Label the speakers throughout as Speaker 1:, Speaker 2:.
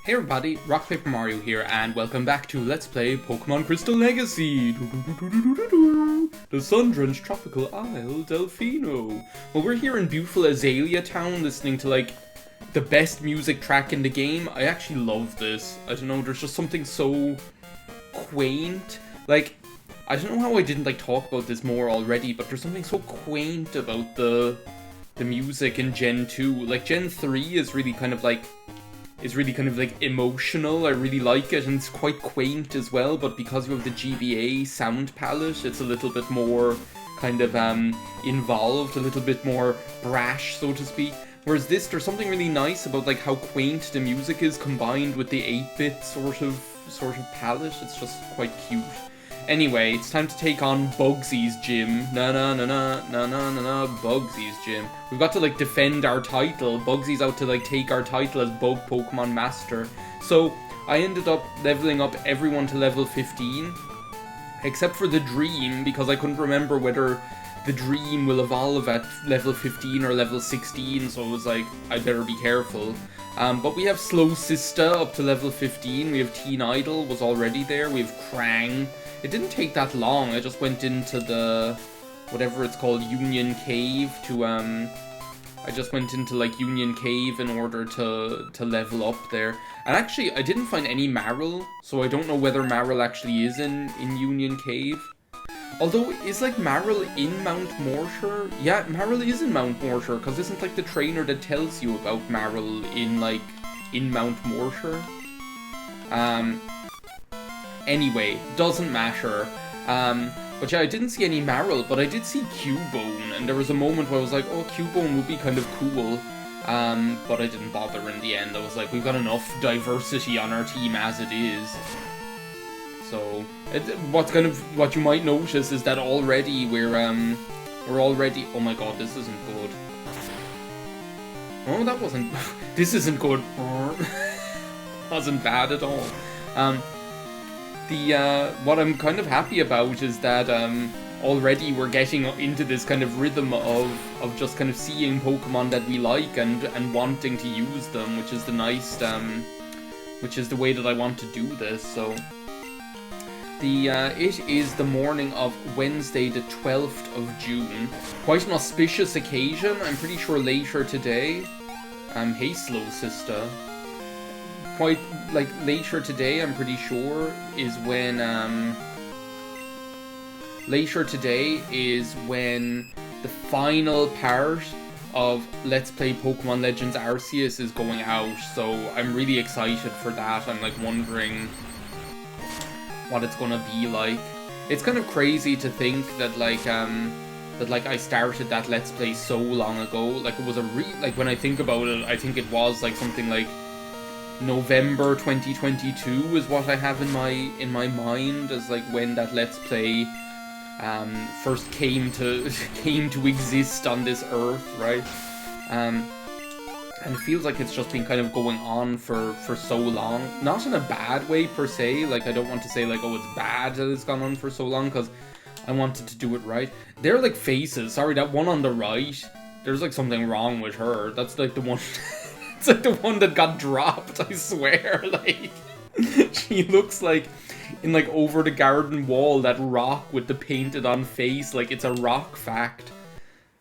Speaker 1: Hey everybody, RockPaperMario here, and welcome back to Let's Play Pokemon Crystal Legacy! The sun-drenched tropical isle, Delfino. Well, we're here in beautiful Azalea Town, listening to, the best music track in the game. I actually love this. I don't know, there's just something so quaint. I don't know how I didn't, talk about this more already, but there's something so quaint about the music in Gen 2. Gen 3 is really kind of emotional. I really like it, and it's quite quaint as well, but because you have the GBA sound palette, it's a little bit more kind of involved, a little bit more brash, so to speak. Whereas this, there's something really nice about how quaint the music is combined with the 8-bit sort of palette. It's just quite cute. Anyway, it's time to take on Bugsy's gym. Bugsy's gym. We've got to, defend our title. Bugsy's out to, take our title as Bug Pokemon Master. So, I ended up leveling up everyone to level 15. Except for the Dream, because I couldn't remember whether the Dream will evolve at level 15 or level 16, so I was like, I better be careful. But we have Slow Sister up to level 15. We have Teen Idol was already there. We have Krang. It didn't take that long. I just went into the, whatever it's called, Union Cave to, I just went into, Union Cave in order to level up there. And actually, I didn't find any Marill, so I don't know whether Marill actually is in Union Cave. Although, is, Marill in Mount Mortar? Yeah, Marill is in Mount Mortar, because isn't, the trainer that tells you about Marill in Mount Mortar? Anyway, doesn't matter. But yeah, I didn't see any Marill, but I did see Cubone, and there was a moment where I was like, oh, Cubone would be kind of cool. But I didn't bother in the end. I was like, we've got enough diversity on our team as it is. So, what you might notice is that already we're already, oh my god, this isn't good. Oh, that wasn't, this isn't good. Wasn't bad at all. What I'm kind of happy about is that, already we're getting into this kind of rhythm of just kind of seeing Pokemon that we like and wanting to use them, which is the nice, which is the way that I want to do this, so. It is the morning of Wednesday, the 12th of June. Quite an auspicious occasion, I'm pretty sure later today. Hey, Slow Sister. Quite, later today, I'm pretty sure, is when, later today is when the final part of Let's Play Pokemon Legends Arceus is going out, so I'm really excited for that. I'm, wondering what it's gonna be like. It's kind of crazy to think that, I started that Let's Play so long ago. It was when I think about it, I think it was, something November 2022 is what I have in my mind as when that Let's Play first came to exist on this earth, right? And it feels like it's just been kind of going on for so long. Not in a bad way per se. I don't want to say oh, it's bad that it's gone on for so long, because I wanted to do it right. They're faces. Sorry, that one on the right, there's something wrong with her. That's the one. It's the one that got dropped, I swear. She looks in over the garden wall, that rock with the painted on face, it's a rock fact.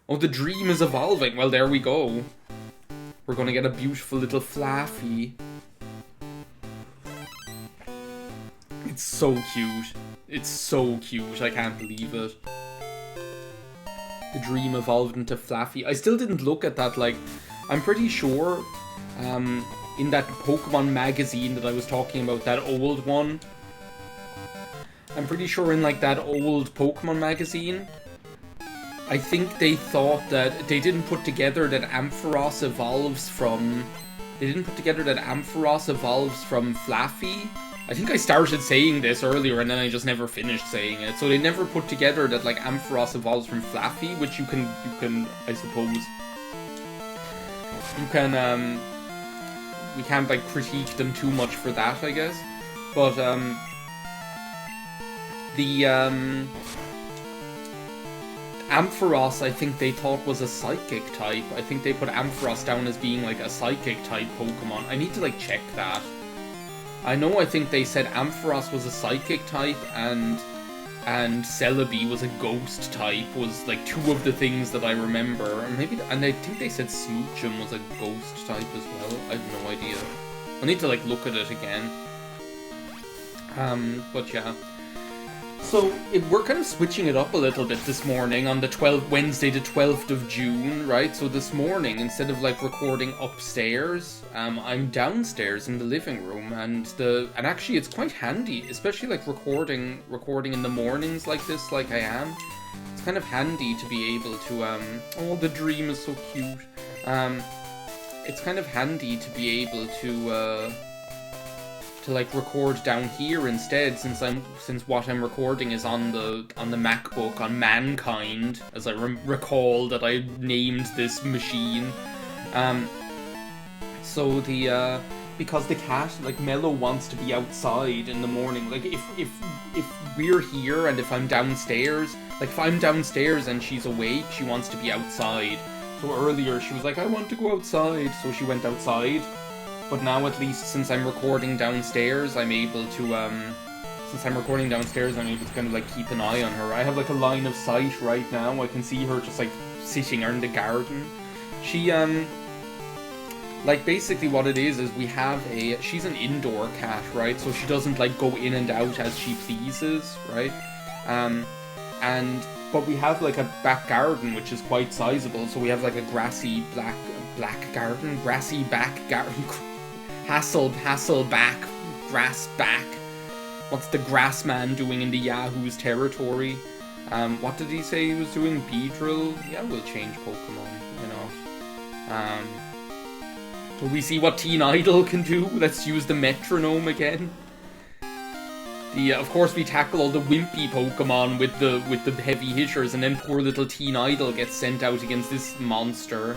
Speaker 1: Oh, the Dream is evolving. Well, there we go. We're gonna get a beautiful little Flaffy. It's so cute. It's so cute. I can't believe it. The Dream evolved into Flaffy. I still didn't look at that, I'm pretty sure, in that Pokemon magazine that I was talking about, that old one. I'm pretty sure in, that old Pokemon magazine, I think they thought that they didn't put together that Ampharos evolves from... They didn't put together that Ampharos evolves from Flaffy. I think I started saying this earlier and then I just never finished saying it. So they never put together that Ampharos evolves from Flaffy, which you can, I suppose... You can, we can't critique them too much for that, I guess. But, Ampharos, I think they thought was a psychic type. I think they put Ampharos down as being a psychic type Pokemon. I need to check that. I think they said Ampharos was a psychic type, and Celebi was a ghost type, was like two of the things that I remember. And I think they said Smoochum was a ghost type as well. I have no idea. I need to like look at it again. But yeah. So we're kind of switching it up a little bit this morning on the Wednesday the 12th of June, right? So this morning, instead of like recording upstairs, I'm downstairs in the living room, and actually it's quite handy, especially like recording in the mornings like this, like I am. It's kind of handy to be able to oh, the dream is so cute. It's kind of handy to be able to like record down here instead, since what I'm recording is on the MacBook on Mankind, as I recall that I named this machine. So because the cat, like Mello, wants to be outside in the morning. Like if we're here and if I'm downstairs, like if I'm downstairs and she's awake, she wants to be outside. So earlier she was like, I want to go outside, so she went outside. But now, at least, since I'm recording downstairs, I'm able to kind of like keep an eye on her. I have like a line of sight right now. I can see her just like sitting in the garden. She like basically what it is we have she's an indoor cat, right? So she doesn't like go in and out as she pleases, right? But we have like a back garden which is quite sizable. So we have like a grassy back garden, Hasselback, grass back. What's the grass man doing in the Yahoo's territory? What did he say he was doing? Beedrill? Yeah, we'll change Pokemon, you know. So we see what Teen Idol can do. Let's use the metronome again. Of course we tackle all the wimpy Pokemon with the heavy hitters, and then poor little Teen Idol gets sent out against this monster.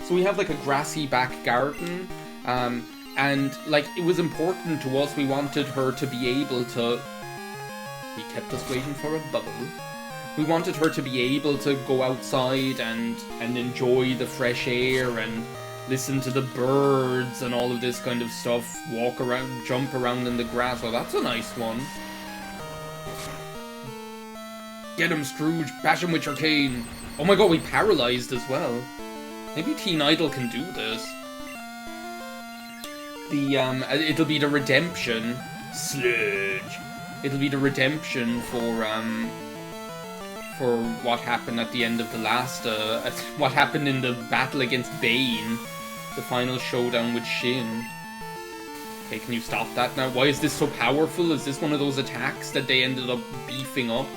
Speaker 1: So we have like a grassy back garden, and like it was important to us. We wanted her to be able to. He kept us waiting for a bubble. We wanted her to be able to go outside and enjoy the fresh air and listen to the birds and all of this kind of stuff. Walk around, jump around in the grass. Oh, that's a nice one. Get him, Scrooge! Bash him with your cane! Oh my god, we paralyzed as well. Maybe Teen Idol can do this. It'll be the redemption. Sludge. It'll be the redemption for what happened at the end of the last, what happened in the battle against Bane. The final showdown with Shin. Okay, can you stop that now? Why is this so powerful? Is this one of those attacks that they ended up beefing up?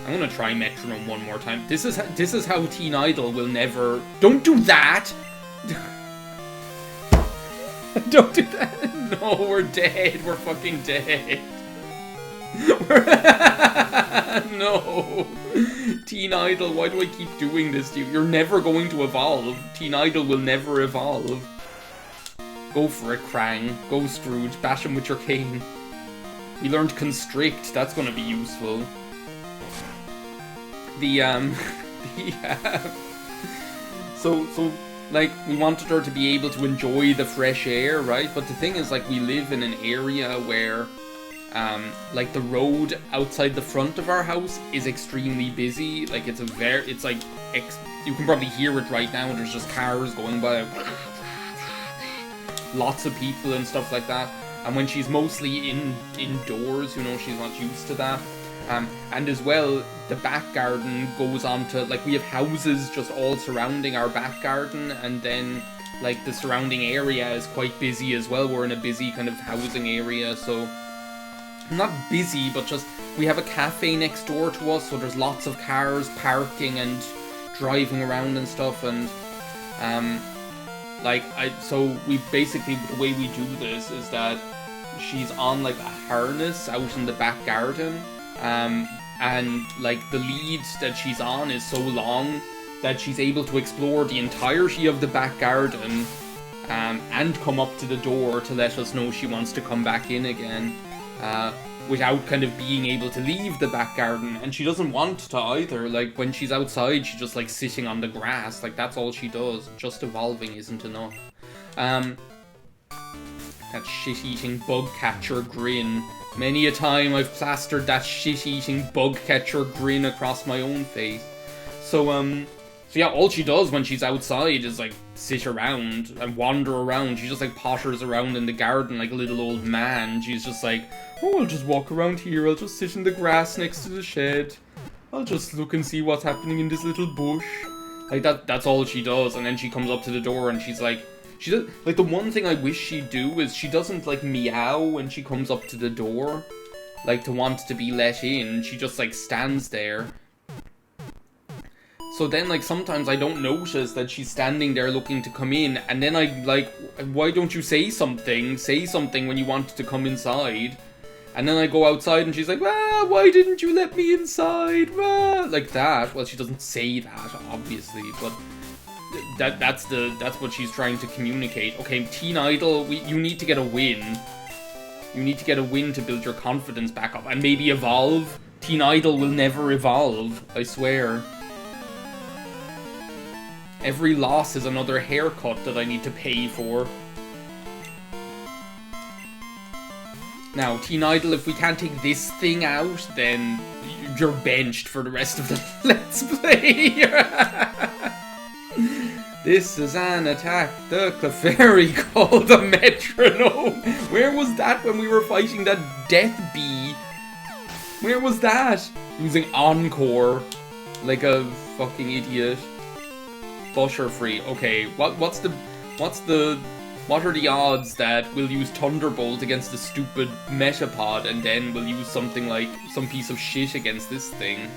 Speaker 1: I'm gonna try Metronome one more time. This is how Teen Idol will never... Don't do that! Don't do that! No, we're dead. We're fucking dead. No! Teen Idol, why do I keep doing this to you? You're never going to evolve. Teen Idol will never evolve. Go for it, Krang. Go, Scrooge. Bash him with your cane. We learned Constrict. That's gonna be useful. So like we wanted her to be able to enjoy the fresh air, right? But the thing is, like, we live in an area where like the road outside the front of our house is extremely busy. Like you can probably hear it right now. There's just cars going by, lots of people and stuff like that. And when she's mostly indoors, you know, she's not used to that. And as well, the back garden goes on to, like, we have houses just all surrounding our back garden, and then, like, the surrounding area is quite busy as well. We're in a busy kind of housing area, so, not busy, but just, we have a cafe next door to us, so there's lots of cars parking and driving around and stuff, and, so we basically, the way we do this is that she's on, like, a harness out in the back garden, and like the lead that she's on is so long that she's able to explore the entirety of the back garden, and come up to the door to let us know she wants to come back in again, without kind of being able to leave the back garden. And she doesn't want to either. Like, when she's outside, she's just like sitting on the grass. Like, that's all she does. Just evolving isn't enough. That shit-eating bug catcher grin. Many a time I've plastered that shit-eating bug catcher grin across my own face. So yeah, all she does when she's outside is, like, sit around and wander around. She just, like, potters around in the garden like a little old man. She's just like, oh, I'll just walk around here. I'll just sit in the grass next to the shed. I'll just look and see what's happening in this little bush. Like, that's all she does. And then she comes up to the door and she's like, she does, like, the one thing I wish she'd do is she doesn't, like, meow when she comes up to the door, like, to want to be let in. She just, like, stands there. So then, like, sometimes I don't notice that she's standing there looking to come in, and then I, like, why don't you say something? Say something when you want to come inside. And then I go outside and she's like, ah, why didn't you let me inside? Ah, like that. Well, she doesn't say that, obviously, but that's what she's trying to communicate. Okay, Teen Idol, you need to get a win. You need to get a win to build your confidence back up, and maybe evolve. Teen Idol will never evolve, I swear. Every loss is another haircut that I need to pay for. Now, Teen Idol, if we can't take this thing out, then you're benched for the rest of the Let's Play. This is an attack the Clefairy called a metronome. Where was that when we were fighting that death bee? Where was that? Using Encore. Like a fucking idiot. Butterfree. Okay, what are the odds that we'll use Thunderbolt against the stupid Metapod and then we'll use something like some piece of shit against this thing?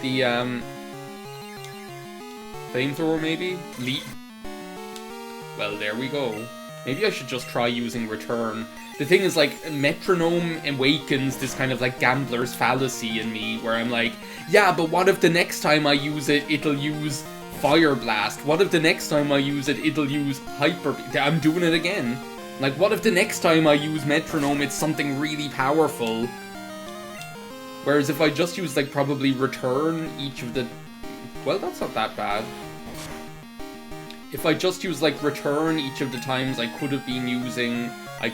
Speaker 1: The flamethrower maybe? Well, there we go. Maybe I should just try using Return. The thing is, like, Metronome awakens this kind of, like, gambler's fallacy in me, where I'm like, yeah, but what if the next time I use it, it'll use Fire Blast? What if the next time I use it, it'll use Hyper... I'm doing it again. Like, what if the next time I use Metronome, it's something really powerful? Whereas if I just use, like, probably Return each of the... Well, that's not that bad. If I just use, like, Return each of the times I could have been using... I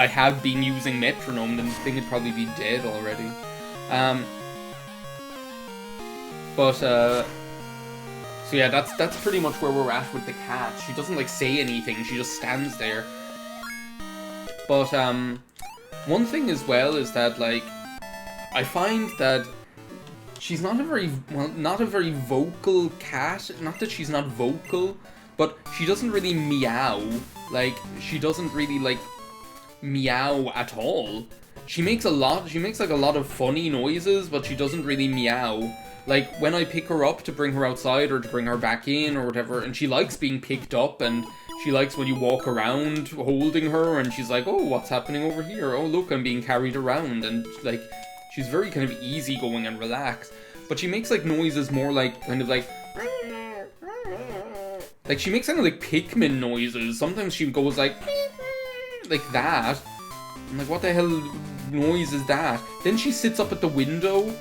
Speaker 1: have been using Metronome, then the thing would probably be dead already. So yeah, that's pretty much where we're at with the cat. She doesn't, like, say anything, she just stands there. But, one thing as well is that, like, I find that she's not a very vocal cat. Not that she's not vocal, but she doesn't really meow. Like, she doesn't really, like, meow at all. She makes like a lot of funny noises, but she doesn't really meow. Like, when I pick her up to bring her outside or to bring her back in or whatever, and she likes being picked up, and she likes when you walk around holding her, and she's like, oh, what's happening over here? Oh, look, I'm being carried around, and, like, she's very kind of easygoing and relaxed. But she makes, like, noises more like, kind of like... Like, she makes kind of, like, Pikmin noises. Sometimes she goes, like that. I'm like, what the hell noise is that? Then she sits up at the window,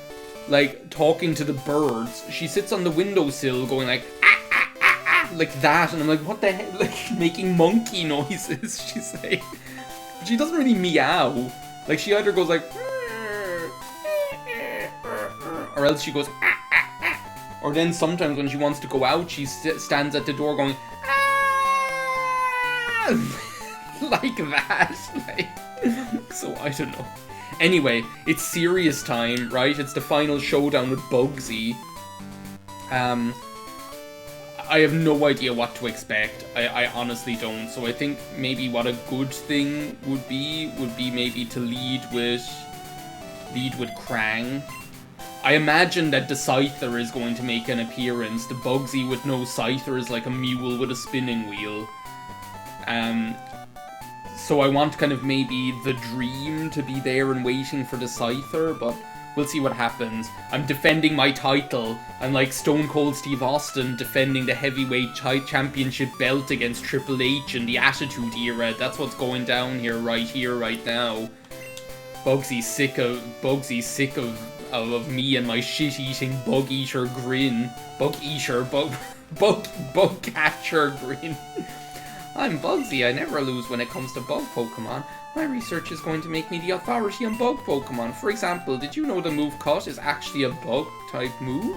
Speaker 1: like, talking to the birds. She sits on the windowsill going, like, ah, ah, ah, ah, like that. And I'm like, what the hell? Like, making monkey noises, she's like. She doesn't really meow. Like, she either goes, like... Or else she goes... Or then sometimes when she wants to go out, she stands at the door going, ah! Like that. Like, so, I don't know. Anyway, it's serious time, right? It's the final showdown with Bugsy. I have no idea what to expect. I honestly don't. So I think maybe what a good thing would be maybe to lead with Krang. I imagine that the Scyther is going to make an appearance. The Bugsy with no Scyther is like a mule with a spinning wheel. So I want kind of maybe the Dream to be there and waiting for the Scyther, but we'll see what happens. I'm defending my title. I'm like Stone Cold Steve Austin defending the heavyweight championship belt against Triple H in the Attitude Era. That's what's going down here, right now. Bugsy's sick of me and my shit-eating bug-eater grin. Bug catcher grin. I'm Bugsy, I never lose when it comes to bug Pokemon. My research is going to make me the authority on bug Pokemon. For example, did you know the move Cut is actually a bug-type move?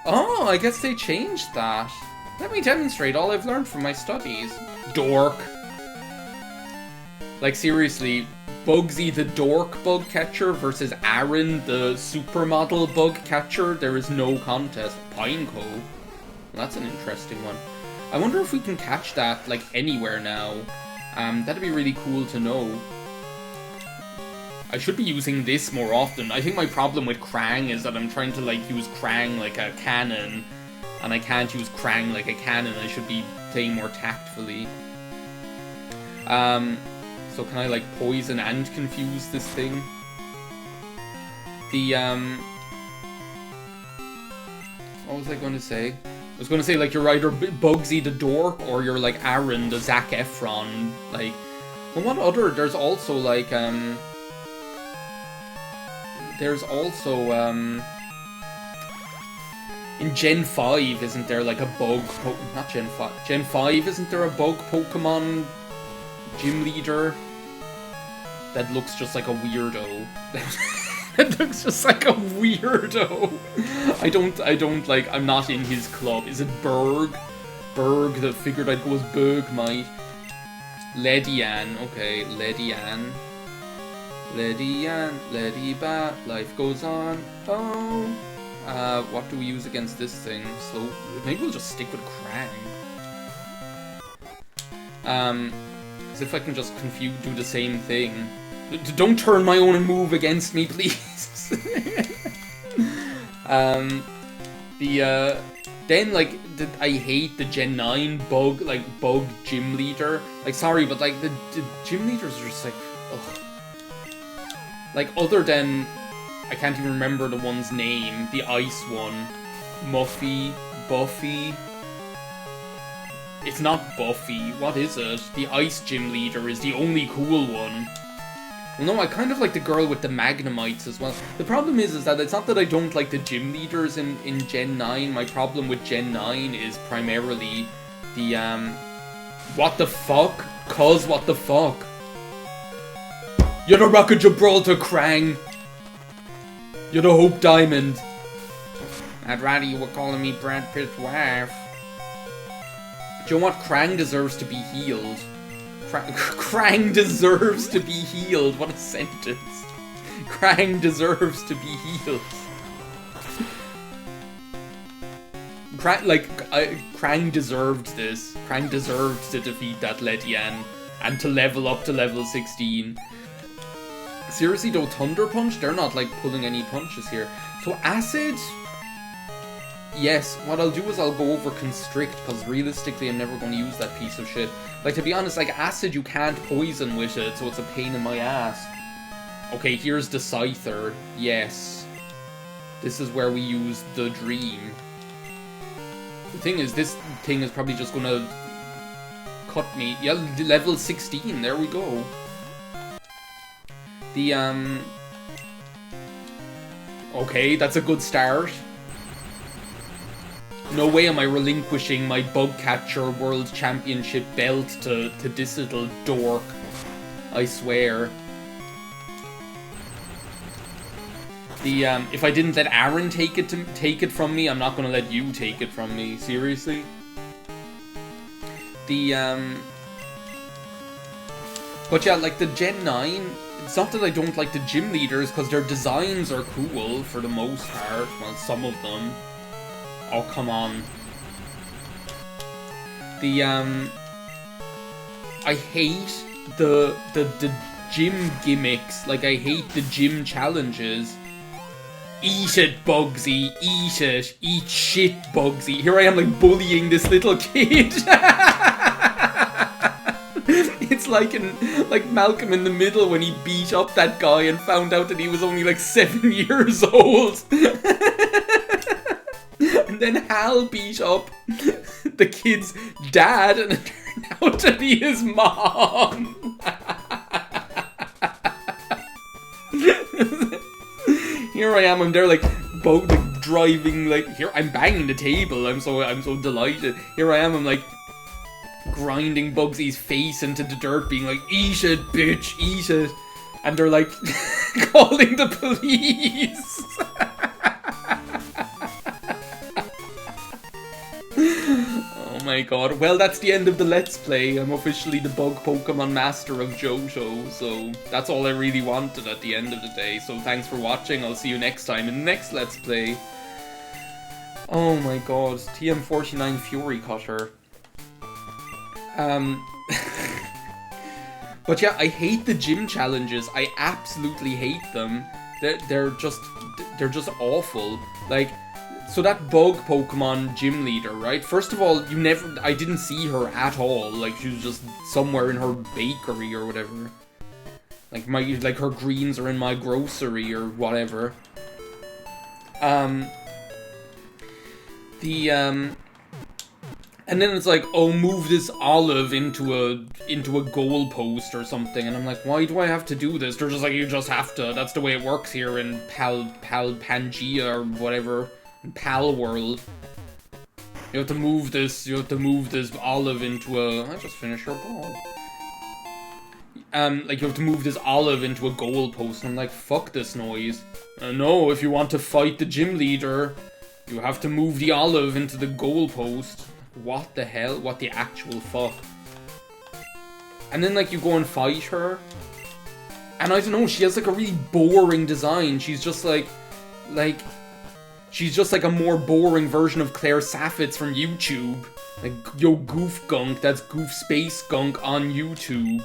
Speaker 1: Oh, I guess they changed that. Let me demonstrate all I've learned from my studies. Dork. Like, seriously, Bugsy the dork bug catcher versus Aaron the supermodel bug catcher, there is no contest. Pineco. Well, that's an interesting one. I wonder if we can catch that, like, anywhere now. That'd be really cool to know. I should be using this more often. I think my problem with Krang is that I'm trying to, like, use Krang like a cannon, and I can't use Krang like a cannon. I should be playing more tactfully. So can I, like, poison and confuse this thing? What was I going to say? I was going to say, like, you're either Bugsy the dork or you're, like, Aaron the Zac Efron. Like, well, what other? There's also, like, there's also, in Gen 5, isn't there, like, a bug... Not Gen 5. Gen 5, isn't there a bug Pokemon gym leader that looks just like a weirdo? It looks just like a weirdo. I don't, like, I'm not in his club. Is it Berg? Berg, that figured I'd go as Bergmite. Ledian, okay, Ledian. Ledian, Ledibat, life goes on. Oh. What do we use against this thing? So, maybe we'll just stick with Krang. As if I can just do the same thing. Don't turn my own move against me, please. Then, like, I hate the Gen 9 bug gym leader. Like, sorry, but, like, the gym leaders are just, like, ugh. Like, other than, I can't even remember the one's name, the ice one. Muffy, Buffy. It's not Buffy, what is it? The ice gym leader is the only cool one. Well, no, I kind of like the girl with the Magnemites as well. The problem is that it's not that I don't like the gym leaders in Gen 9. My problem with Gen 9 is primarily the, what the fuck? Cause what the fuck? You're the Rock of Gibraltar, Krang! You're the Hope Diamond! I'd rather you were calling me Brad Pitt's wife. Do you know what? Krang deserves to be healed. Krang deserves to be healed. What a sentence. Krang deserves to be healed. Krang deserved this. Krang deserved to defeat that Ledian and to level up to level 16. Seriously though, Thunder Punch? They're not, like, pulling any punches here. So Acid? Yes, what I'll do is I'll go over Constrict, because realistically I'm never going to use that piece of shit. Like, to be honest, like, Acid you can't poison with it, so it's a pain in my ass. Okay, here's the Scyther. Yes. This is where we use the Dream. The thing is, this thing is probably just gonna cut me. Yeah, level 16, there we go. Okay, that's a good start. No way am I relinquishing my Bug Catcher World Championship belt to this little dork. I swear. If I didn't let Aaron take it from me, I'm not gonna let you take it from me. Seriously? But yeah, like the Gen 9, it's not that I don't like the gym leaders, because their designs are cool for the most part. Well, some of them. Oh, come on. I hate the gym gimmicks. Like, I hate the gym challenges. Eat it, Bugsy. Eat it. Eat shit, Bugsy. Here I am, like, bullying this little kid. It's like Malcolm in the Middle when he beat up that guy and found out that he was only, like, 7 years old. And then Hal beat up the kid's dad and it turned out to be his mom. Here I am, I'm there like driving, like, here I'm banging the table, I'm so delighted. Here I am, I'm like grinding Bugsy's face into the dirt, being like, "Eat it, bitch, eat it." And they're like, calling the police. Oh my god. Well, that's the end of the Let's Play. I'm officially the Bug Pokemon Master of JoJo, so that's all I really wanted at the end of the day. So thanks for watching. I'll see you next time in the next Let's Play. Oh my god. TM49 Fury Cutter. But yeah, I hate the gym challenges. I absolutely hate them. They're just awful. Like, so that bug Pokemon gym leader, right? First of all, I didn't see her at all. Like, she was just somewhere in her bakery or whatever. Like her greens are in my grocery or whatever. And then it's like, oh, move this olive into a goal post or something, and I'm like, why do I have to do this? They're just like, you just have to. That's the way it works here in Pangea or whatever, in Pal World. You have to move this. You have to move this olive into a. I just finished your ball. Like you have to move this olive into a goal post, and I'm like, fuck this noise. No, if you want to fight the gym leader, you have to move the olive into the goal post. What the hell? What the actual fuck? And then, like, you go and fight her. And I don't know, she has, like, a really boring design. She's just, like... She's just, like, a more boring version of Claire Saffitz from YouTube. Like, yo, Goof Gunk. That's Goof Space Gunk on YouTube.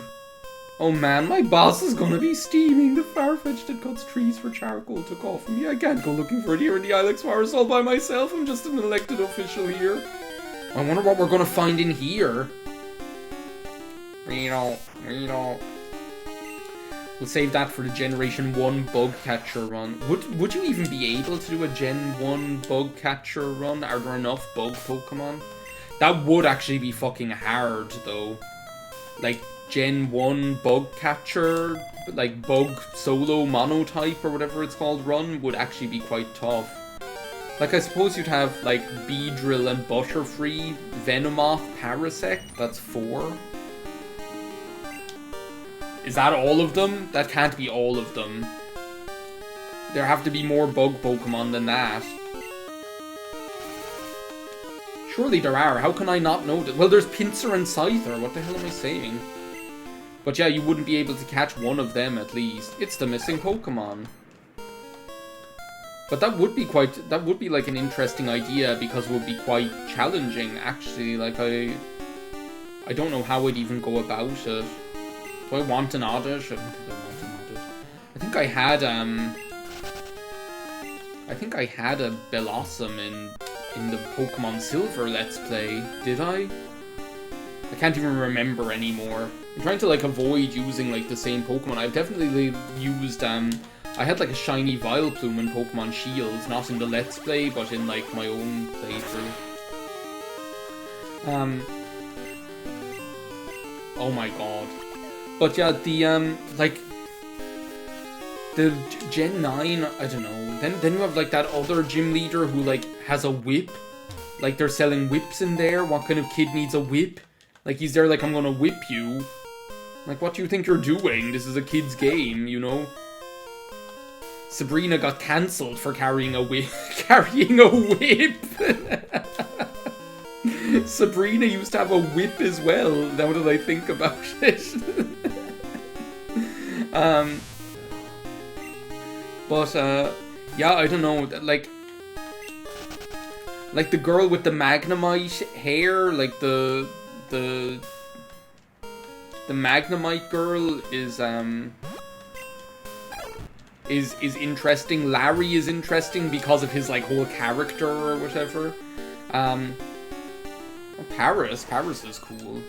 Speaker 1: Oh, man, my boss is gonna be steaming. The Farfetch'd that cuts trees for charcoal took off from me. I can't go looking for it here in the Ilex Forest all by myself. I'm just an elected official here. I wonder what we're gonna find in here. We'll save that for the Generation 1 Bug Catcher run. Would you even be able to do a Gen 1 Bug Catcher run? Are there enough bug Pokemon? That would actually be fucking hard, though. Like, Gen 1 Bug Catcher, like, Bug Solo Monotype or whatever it's called run would actually be quite tough. Like, I suppose you'd have, like, Beedrill and Butterfree, Venomoth, Parasect. That's 4. Is that all of them? That can't be all of them. There have to be more bug Pokemon than that. Surely there are. How can I not know that? Well, there's Pinsir and Scyther. What the hell am I saying? But yeah, you wouldn't be able to catch one of them at least. It's the missing Pokemon. But that would be like an interesting idea because it would be quite challenging, actually. Like, I don't know how I'd even go about it. Do I want an Oddish? I don't think I want an Oddish. I think I had a Bellossom in the Pokemon Silver Let's Play. Did I? I can't even remember anymore. I'm trying to, like, avoid using, like, the same Pokemon. I've definitely used, I had, like, a shiny Vileplume in Pokemon Shields, not in the Let's Play, but in, like, my own playthrough. Oh my god. But yeah, the, like, the Gen 9, I don't know. Then you have, like, that other gym leader who, like, has a whip. Like, they're selling whips in there. What kind of kid needs a whip? Like, he's there like, I'm gonna whip you. Like, what do you think you're doing? This is a kid's game, you know? Sabrina got cancelled for carrying a whip. Sabrina used to have a whip as well, now that I think about it. Yeah, I don't know, like the girl with the Magnemite hair, like the Magnemite girl is interesting. Larry is interesting because of his, like, whole character or whatever. Paris is cool.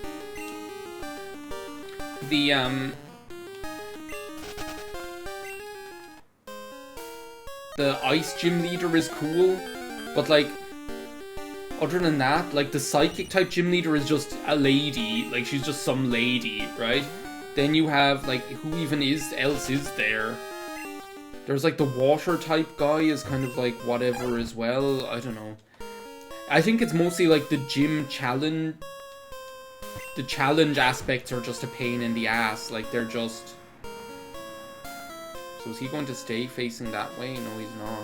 Speaker 1: The Ice Gym Leader is cool, but, like, other than that, like, the Psychic type Gym Leader is just a lady, like, she's just some lady, right? Then you have, like, who even else is there? There's, like, the Water type guy is kind of, like, whatever as well, I don't know. I think it's mostly, like, the gym challenge... the challenge aspects are just a pain in the ass. Like, they're just... So is he going to stay facing that way? No, he's not.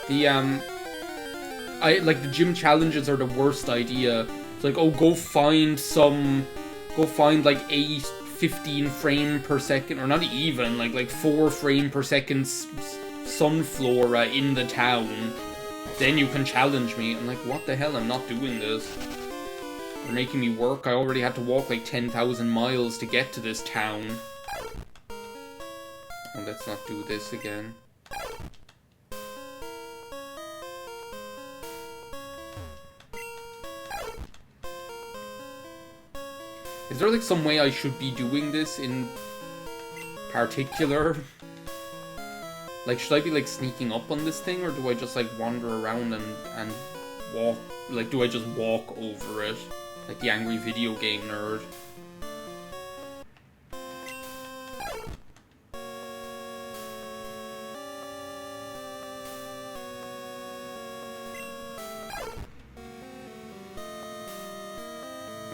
Speaker 1: The, the gym challenges are the worst idea. It's like, oh, go find like 15 frame per second, or not even, like 4 frame per second sunflora in the town. Then you can challenge me. I'm like, what the hell? I'm not doing this. They're making me work. I already had to walk like 10,000 miles to get to this town. Oh, let's not do this again. Is there like some way I should be doing this in particular? Like, should I be like sneaking up on this thing, or do I just like wander around and walk? Like, do I just walk over it? Like the angry video game nerd.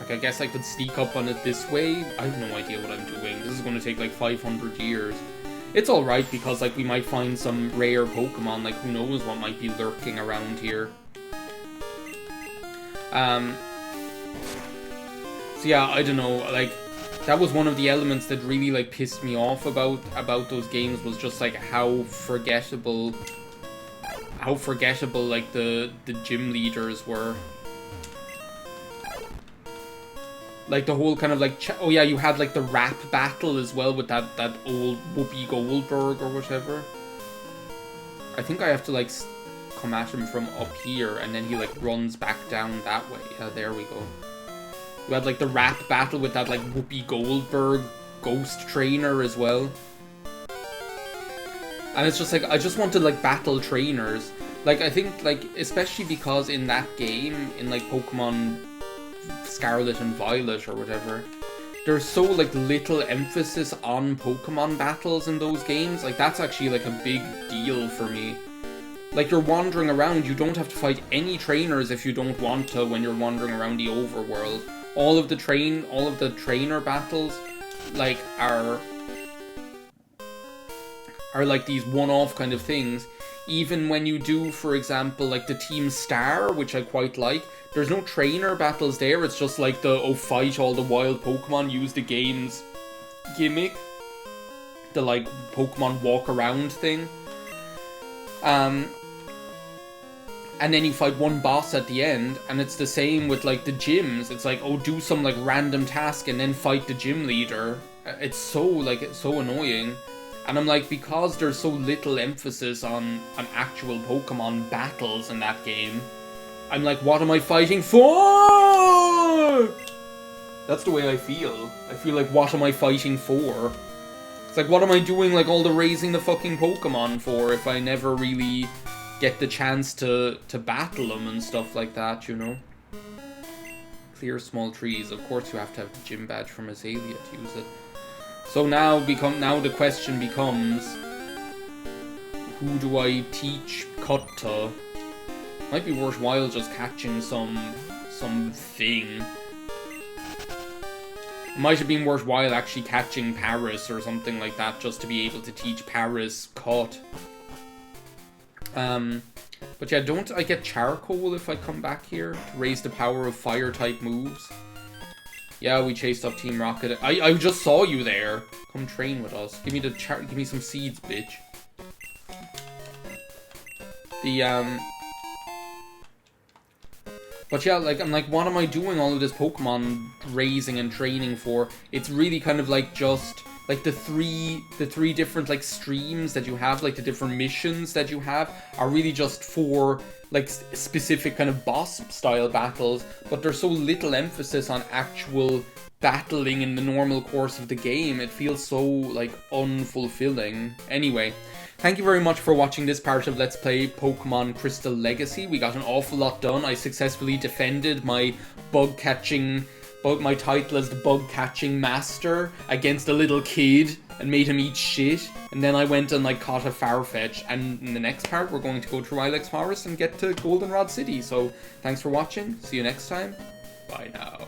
Speaker 1: Like, I guess I could sneak up on it this way. I have no idea what I'm doing. This is going to take like 500 years. It's alright because like we might find some rare Pokemon. Like, who knows what might be lurking around here. So yeah, I don't know, like, that was one of the elements that really, like, pissed me off about those games, was just, like, how forgettable, like, the gym leaders were. Like, the whole kind of, like, oh yeah, you had, like, the rap battle as well with that old Whoopi Goldberg or whatever. I think I have to, like, come at him from up here, and then he, like, runs back down that way. Yeah, there we go. You had, like, the rap battle with that, like, Whoopi Goldberg ghost trainer as well. And it's just, like, I just want to, like, battle trainers. Like, I think, like, especially because in that game, in, like, Pokemon Scarlet and Violet or whatever, there's so, like, little emphasis on Pokemon battles in those games. Like, that's actually, like, a big deal for me. Like, you're wandering around, you don't have to fight any trainers if you don't want to when you're wandering around the overworld. All of the trainer battles, like, are like these one-off kind of things. Even when you do, for example, like the Team Star, which I quite like, there's no trainer battles there. It's just like the, oh, fight all the wild Pokemon, use the game's gimmick. The, like, Pokemon walk around thing. And then you fight one boss at the end, and it's the same with, like, the gyms. It's like, oh, do some, like, random task and then fight the gym leader. It's so, like, it's so annoying. And I'm like, because there's so little emphasis on actual Pokemon battles in that game, I'm like, what am I fighting for? That's the way I feel. I feel like, what am I fighting for? It's like, what am I doing, like, all the raising the fucking Pokemon for if I never really get the chance to battle them and stuff like that, you know? Clear small trees. Of course you have to have the gym badge from Azalea to use it. So now the question becomes, who do I teach Cut to? Might be worthwhile just catching something. It might have been worthwhile actually catching Paris or something like that, just to be able to teach Paris Cut. But yeah, don't I get charcoal if I come back here to raise the power of fire type moves? Yeah, we chased off Team Rocket. I just saw you there. Come train with us. Give me some seeds, bitch. But yeah, like, I'm like, what am I doing all of this Pokemon raising and training for? It's really kind of like just like the three different, like, streams that you have, like the different missions that you have are really just for, like, specific kind of boss style battles, but there's so little emphasis on actual battling in the normal course of the game. It feels so, like, unfulfilling. Anyway, thank you very much for watching this part of Let's Play Pokemon Crystal Legacy. We got an awful lot done. I successfully defended my my title as the bug catching master against a little kid and made him eat shit. And then I went and like caught a Farfetch. And in the next part, we're going to go through Ilex Forest and get to Goldenrod City. So thanks for watching. See you next time. Bye now.